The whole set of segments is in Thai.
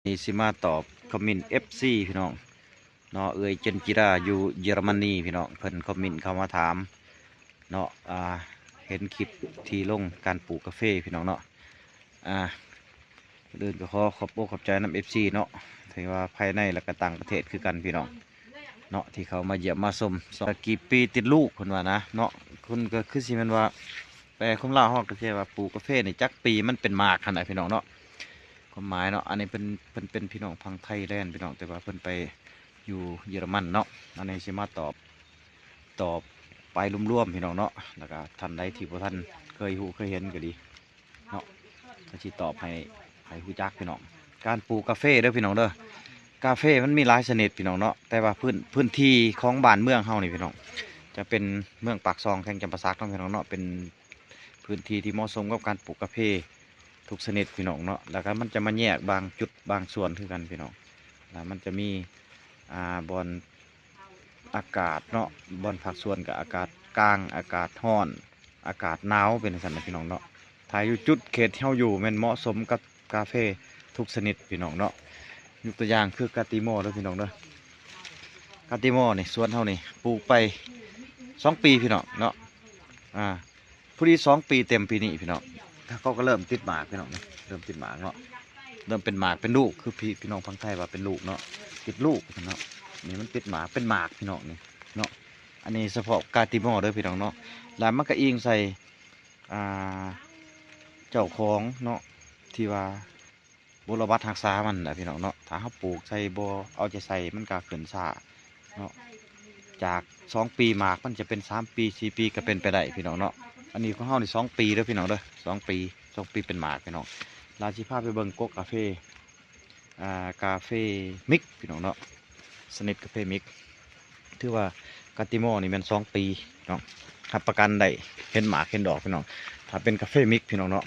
นี่สิมาตอบคอมเมนต์ FC พี่น้องเนาะเจนจิราอยู่เยอรมนีพี่น้องเพิ่นคอมเมนต์เข้ามาถามเนาะเห็นคลิปที่ลงการปลูกกาแฟพี่น้องเนาะเดินก็ขอบอกขอบใจน้ำ FC เนาะถือว่าภายในและก็ต่างประเทศคือกันพี่น้องเนาะที่เขามาเยี่ยมมาชมกี่ปีติดลูกคนว่านะเนาะคุณก็คือสิมันว่าแปลคำเล่าฮอกก็คือว่าปลูกกาแฟนี่จักปีมันเป็นหมากขนาดพี่น้องเนาะความหมายเนาะอันนี้เป็นพี่น้องพังไทยแลนด์พี่น้องแต่ว่าเพิ่นไปอยู่เยอรมันเนาะอันนี้สิมาตอบไปร่วมๆพี่น้องเนาะแล้วก็ท่านใดที่พวกท่านเคยหูเคยเห็นก็ดีเนาะก็สิตอบให้ฮู้จักพี่น้องการปลูกกาแฟเด้อพี่น้องเด้อกาแฟมันมีหลายชนิดพี่น้องเนาะแต่ว่าพื้นที่ของบ้านเมืองเฮานี่พี่น้องจะเป็นเมืองปากซองแข่งจำปาสักเนาะพี่น้องเนาะเป็นพื้นที่ที่เหมาะสมกับการปลูกกาแฟทุกชนิดพี่น้องเนาะแล้วก็มันจะมาแยกบางจุดบางส่วนคือกันพี่น้องแล้วมันจะมีบอนอากาศเนาะบอนผักส่วนกับอากาศกลางอากาศร้อนอากาศหนาวเป็นสันนะพี่น้องเนาะถ้าอยู่จุดเขตที่เราอยู่มันเหมาะสมกับกาแฟทุกชนิดพี่น้องเนาะยกตัวอย่างคือกาติโมเด้อพี่น้องเด้อกาติโมนี่สวนเท่านี่ปลูกไป2 ปีพี่น้องเนาะพอดี2 ปีเต็มปีนี้พี่น้องถ้าเขาก็เริ่มติดหมากพี่น้องเริ่มติดหมากเนาะเริ่มเป็นหมากเป็นลูกคือพี่น้องพังไทยว่าเป็นลูกเนาะติดลูกเนาะนี่มันติดหมากเป็นหมากพี่น้องนี่เนาะอันนี้เฉพาะกาติโมเด้อพี่น้องเนาะแล้วมันก็อิงใส่เจ้าของเนาะที่ว่าบุรวัตรักษามันนะพี่น้องเนาะถ้าเขาปลูกใส่บ่เอาใจใส่มันก็ขึ้นซ่าเนาะจาก2 ปีหมากมันจะเป็น3 ปี4 ปีก็เป็นไปได้พี่น้องเนาะอันนี้ของเขานี่2 ปีเด้อพี่น้องเด้อ2 ปีเป็นหมากพี่น้องราชิพาไปเบิ่งกกกาแฟกาแฟมิกพี่น้องเนาะสนิทกาแฟมิกถือว่ากาติโมนี่มัน2 ปีเนาะรับประกันได้เห็นหมากเห็นดอกพี่น้องถ้าเป็นกาแฟมิกพี่น้องเนาะ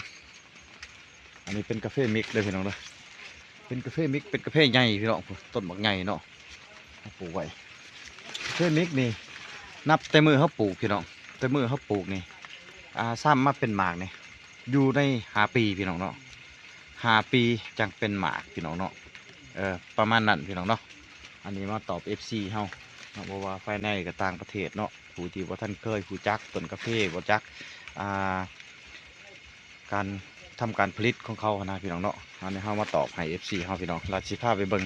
อันนี้เป็นกาแฟมิกเลยพี่น้องเนาะเป็นกาแฟมิกเป็นกาแฟใหญ่พี่น้องต้นบักใหญ่เนาะปลูกไว้กาแฟมิกนี่นับแต่มือเขาปลูกพี่น้องแต่มือเขาปลูกนี่ซ้ำมาเป็นหมากนี่อยู่ใน5 ปีพี่น้องเนาะ5 ปีจังเป็นหมากพี่น้องเนาะประมาณนั้นพี่น้องเนาะอันนี้มาตอบ FC เฮาเพราะว่าภายในกับต่างประเทศเนาะผู้ที่ว่าท่านเคยผู้จักต้นกาแฟบ่จักการทำการผลิตของเขานะพี่น้องเนาะอันนี้เฮามาตอบให้ FC เฮาพี่น้องราชิพาไปเบิ่ง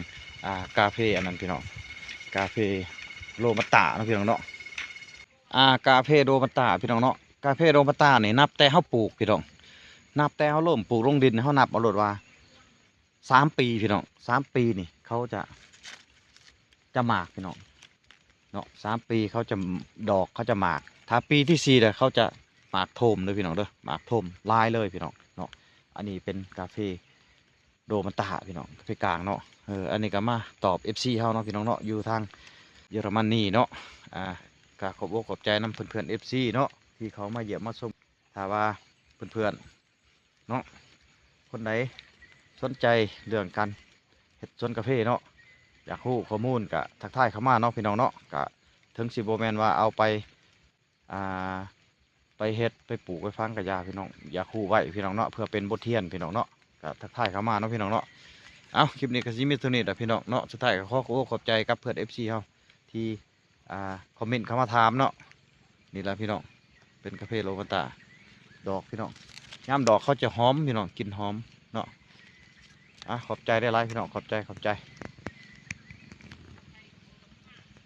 กาแฟอันนั้นพี่น้องกาแฟโรบัสต้านะพี่น้องเนาะกาแฟโรบัสต้าพี่น้องเนาะกาแฟโรบัสต้านี่นับแต่เฮาปลูกพี่น้องนับแต่เขาเริ่มปลูกลงดินเขานับเอาโลดว่า3 ปีพี่น้อง3 ปีนี่เขาจะหมากพี่น้องเนาะ3 ปีเขาจะดอกเขาจะหมากถ้าปีที่4เด้อเขาจะหมากโทมเลยพี่น้องเด้อหมากโทมลายเลยพี่น้องเนาะอันนี้เป็นกาแฟโรบัสต้าพี่น้องกาแฟกลางเนาะอันนี้ก็มาตอบ FC เฮาเนาะพี่น้องเนาะอยู่ทางเยอรมนีเนาะก็ขอบอกขอบใจน้ำเพื่อนๆ FC เนาะที่เขามาเยี่ยมมาชมถ้าว่าเพื่อนๆเนาะคนไหนสนใจเรื่องการเฮ็ดสวนกาแฟเนาะอยากรู้ข้อมูลกะทักทายเข้ามาเนาะพี่น้องเนาะกะถึงสิบ่แม่นว่าเอาไปไปเฮ็ดไปปลูกไปฟังกะยาพี่น้องอยากรู้ไว้พี่น้องเนาะเพื่อเป็นบทเรียนพี่น้องเนาะกะทักทายเข้ามาเนาะพี่น้องเนาะเอาคลิปนี้ก็สิมีเท่านี้แหละพี่น้องเนาะสุดท้ายก็ขอบใจกับเพื่อน FC เฮาที่คอมเมนต์เข้ามาถามเนาะนี่แหละพี่น้องเป็นกาแฟโรบัสต้าดอกพี่น้องย่ามดอกเขาจะหอมพี่น้องกลิ่นหอมเนาะขอบใจได้หลายพี่น้องขอบใจ